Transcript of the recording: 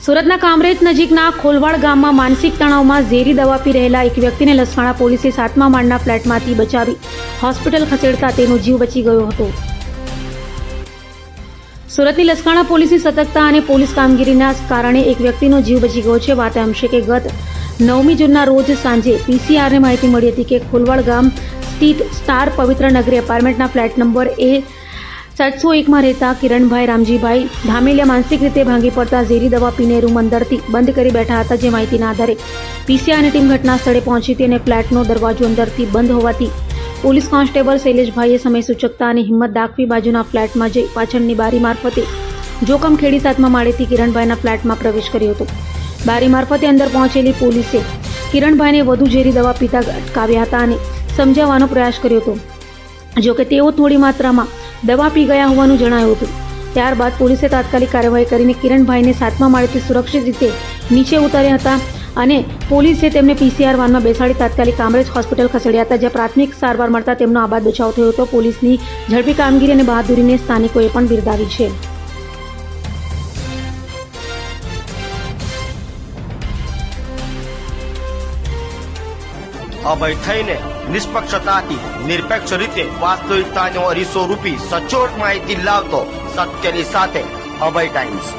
સુરતના કામરેજ નજીકના ખોલવાડ ગામમાં માનસિક તણાવમાં ઝેરી દવા પી રહેલા એક વ્યક્તિને લસકાણા પોલીસે 7મા માળના ફ્લેટમાંથી બચાવી હોસ્પિટલ ખસેડતા તેનો જીવ બચી ગયો હતો. સુરતની લસકાણા પોલીસની સતર્કતા અને પોલીસ કામગીરીના કારણે એક વ્યક્તિનો જીવ બચી ગયો છે. વાત એમ છે કે ગત 9મી જૂનના રોજ સાંજે પીસીઆરને માહિતી મળી હતી કે ખોલવાડ ગામ સ્થિત સ્ટાર પવિત્ર નગરી એપાર્ટમેન્ટના ફ્લેટ નંબર A701માં રહેતા કિરણભાઈ રામજીભાઈ ધામેલિયા માનસિક રીતે ભાંગી પડતા ઝેરી દવા પીને રૂમ અંદરથી બંધ કરી બેઠા હતા. જે માહિતીના આધારે પીસીઆરની ટીમ ઘટના સ્થળે પહોંચી હતી અને ફ્લેટનો દરવાજો અંદરથી બંધ હોવાથી પોલીસ કોન્સ્ટેબલ શૈલેષભાઈએ સમય સૂચકતા અને હિંમત દાખવી બાજુના ફ્લેટમાં જઈ પાછળની બારી મારફતે જોખમ ખેડી 7મા માળેથી કિરણભાઈના ફ્લેટમાં પ્રવેશ કર્યો હતો. બારી મારફતે અંદર પહોંચેલી પોલીસે કિરણભાઈને વધુ ઝેરી દવા પીતા અટકાવ્યા હતા અને સમજાવવાનો પ્રયાસ કર્યો હતો. જોકે તેઓ થોડી માત્રામાં દવા પી ગયા હોવાનું જણાયું હતું. ત્યારબાદ પોલીસે તાત્કાલિક કાર્યવાહી કરીને કિરણભાઈને 7મા માળેથી સુરક્ષિત રીતે નીચે ઉતાર્યા હતા અને પોલીસે તેમને પીસીઆર વાનમાં બેસાડી તાત્કાલિક કામરેજ હોસ્પિટલ ખસેડ્યા હતા, જ્યાં પ્રાથમિક સારવાર મળતા તેમનો આબાદ બચાવ થયો હતો. પોલીસની ઝડપી કામગીરી અને બહાદુરીને સ્થાનિકોએ પણ બિરદાવી છે. અભય થઈને નિષ્પક્ષતાથી નિરપેક્ષ રીતે વાસ્તવિકતાનો અરીસો રૂપી સચોટ માહિતી લાવતો સત્યની સાથે અભય ટાઈમ્સ.